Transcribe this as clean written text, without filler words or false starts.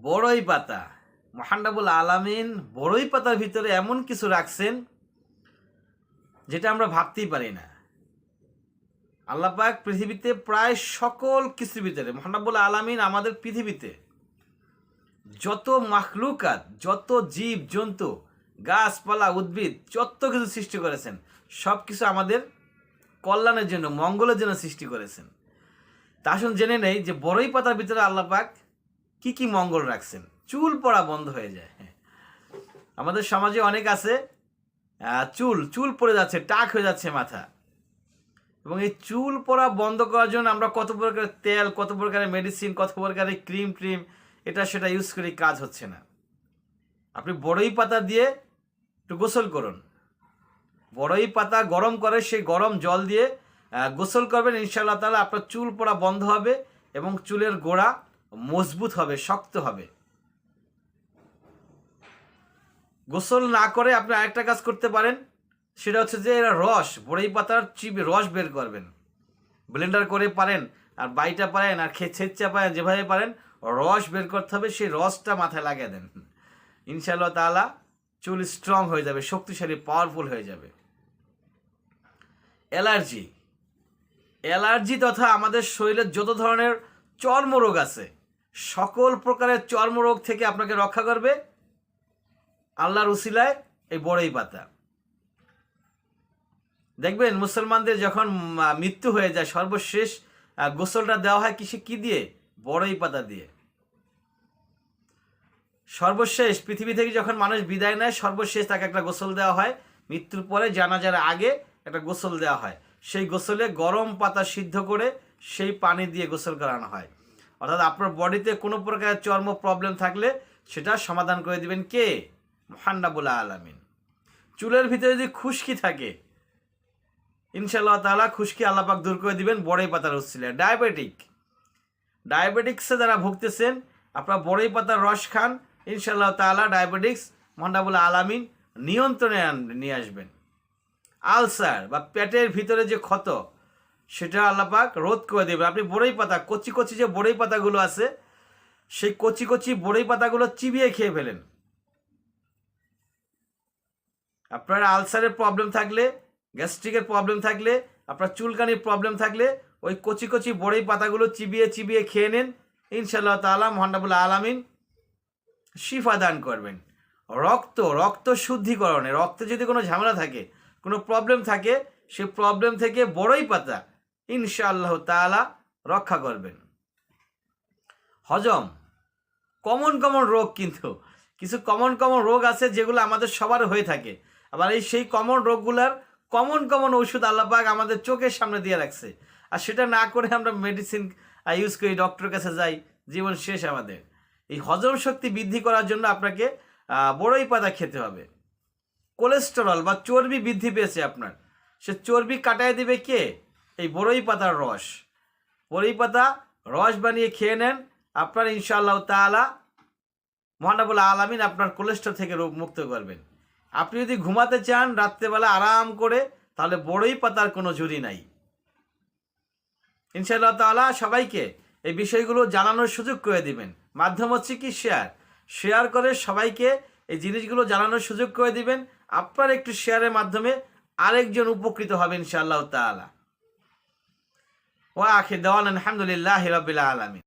বড়ই পাতা, মহান রব্বুল আলামিন বড়ই পাতার ভিতরে এমন কিছু রাখছেন যেটা আমরা ভাবতেই পারি না। আল্লাহ পাক পৃথিবীতে প্রায় সকল কিছুর ভিতরে, মহান রব্বুল আলামিন আমাদের পৃথিবীতে যত মাখলুকাত, যত জীব জন্তু, গাছপালা, উদ্ভিদ, যত কিছু সৃষ্টি করেছেন সব কিছু আমাদের কল্যাণের জন্য, মঙ্গলের জন্য সৃষ্টি করেছেন। তা আসুন জেনে নেই যে বড়ই পাতার ভিতরে আল্লাহ পাক কি কি মঙ্গল রাখছেন। চুল পড়া বন্ধ হয়ে যায়। আমাদের সমাজে অনেক আছে চুল পড়ে যাচ্ছে, টাক হয়ে যাচ্ছে মাথা, এবং এই চুল পড়া বন্ধ করার জন্য আমরা কত প্রকারের তেল, কত প্রকারের মেডিসিন, কত প্রকারের ক্রিম এটা সেটা ইউজ করি, কাজ হচ্ছে না। আপনি বড়ই পাতা দিয়ে একটু গোসল করুন, বড়ই পাতা গরম করে সেই গরম জল দিয়ে গোসল করবেন, ইনশাআল্লাহ তাআলা আপনার চুল পড়া বন্ধ হবে এবং চুলের গোড়া মজবুত হবে, শক্ত হবে। গোসল না করে আপনি আরেকটা কাজ করতে পারেন, সেটা হচ্ছে যে এরা রস, বড়ই পাতার চিপে রস বের করবেন, ব্লেন্ডার করে পারেন, আর বাইটা পারেন, আর ছেঁচা পারেন, যেভাবে পারেন রস বের করতে হবে, সেই রসটা মাথায় লাগিয়ে দেন, ইনশাআল্লাহ তাআলা চুল স্ট্রং হয়ে যাবে, শক্তিশালী, পাওয়ারফুল হয়ে যাবে। অ্যালার্জি তথা আমাদের শরীরের যত ধরনের চর্মরোগ আছে, সকল প্রকারের চর্মরোগ থেকে আপনাকে রক্ষা করবে আল্লাহর উসিলায় এই বড়ই পাতা। দেখবেন মুসলমানদের যখন মৃত্যু হয়ে যায়, সর্বশেষ গোসলটা দেওয়া হয় কি দিয়ে? বড়ই পাতা দিয়ে। সর্বশেষ পৃথিবী থেকে যখন মানুষ বিদায় নেয়, সর্বশেষ তাকে একটা গোসল দেওয়া হয়। মৃত্যুর পরে জানাজার আগে একটা গোসল দেওয়া হয়, সেই গোসলে গরম পাতা সিদ্ধ করে সেই পানি দিয়ে গোসল করানো হয়। অর্থাৎ আপনার বডিতে কোনো প্রকারের চর্ম প্রবলেম থাকলে সেটা সমাধান করে দিবেন কে? মহান রব্বুল আলামিন। চুলের ভিতরে যদি খুশকি থাকে, ইনশাআল্লাহ তাআলা খুশকি আল্লাহ পাক দূর করে দিবেন বড়ই পাতার উসিলায়। ডায়াবেটিক্সে যারা ভুগতেছেন, আপনারা বড়ই পাতার রস খান, ইনশাআল্লাহ তাআলা ডায়াবেটিক্স মহান রব্বুল আলামিন নিয়ন্ত্রণে নিয়ে আসবেন। আলসার বা পেটের ভিতরে যে ক্ষত, সেটা আল্লাহ পাক রোধ করে দেবেন। আপনি বড়ই পাতা, কচি কচি যে বড়ই পাতাগুলো আছে, সেই কচি কচি বড়ই পাতাগুলো চিবিয়ে খেয়ে ফেলেন। আপনার আলসারের প্রবলেম থাকলে, গ্যাস্ট্রিকের প্রবলেম থাকলে, আপনার চুলকানির প্রবলেম থাকলে, ওই কচি কচি বড়ই পাতাগুলো চিবিয়ে খেয়ে নেন, ইনশাআল্লাহ তাআলা মহান রব্বুল আলামিন শিফা দান করবেন। রক্ত শুদ্ধিকরণে, রক্তে যদি কোনো ঝামেলা থাকে, কোনো প্রবলেম থাকে, সেই প্রবলেম থেকে বড়ই পাতা ইনশাআল্লাহ তাআলা রক্ষা করবেন। হজম, কমন রোগ, কিন্তু কিছু কমন রোগ আছে যেগুলো আমাদের সবার হয়ে থাকে। আবার সেই কমন রোগগুলার কমন ওষুধ আল্লাহ পাক আমাদের চোখের সামনে দিয়ে রাখছে, আর সেটা না করে আমরা মেডিসিন ইউজ করি, ডক্টরের কাছে যাই, জীবন শেষ আমাদের। এই হজম শক্তি বৃদ্ধি করার জন্য আপনাকে বড়ই পাতা খেতে হবে। কোলেস্টেরল বা চর্বি বৃদ্ধি পেয়েছে আপনার, সে চর্বি কাটায় দিবে কে? এই বড়ই পাতার রস। বড়ই পাতা রস বানিয়ে খেয়ে নেন, আপনার ইনশাআল্লাহ তাআলা মহান রব্বুল আলামিন আপনার কোলেস্টেরল থেকে রোগ মুক্ত করবেন। আপনি যদি ঘুমাতে চান রাত্রেবেলা আরাম করে, তাহলে বড়ই পাতার কোনো ঝুরি নাই। ইনশাআল্লাহ তাআলা সবাইকে এই বিষয়গুলো জানানোর সুযোগ করে দিবেন। মাধ্যম হচ্ছে কি? শেয়ার করে সবাইকে এই জিনিসগুলো জানানোর সুযোগ করে দিবেন। আপনার একটু শেয়ারের মাধ্যমে আরেকজন উপকৃত হবে ইনশাআল্লাহ তাআলা। ওয়া আখির দাওয়ানা আলহামদুলিল্লাহি রাব্বিল আলামিন।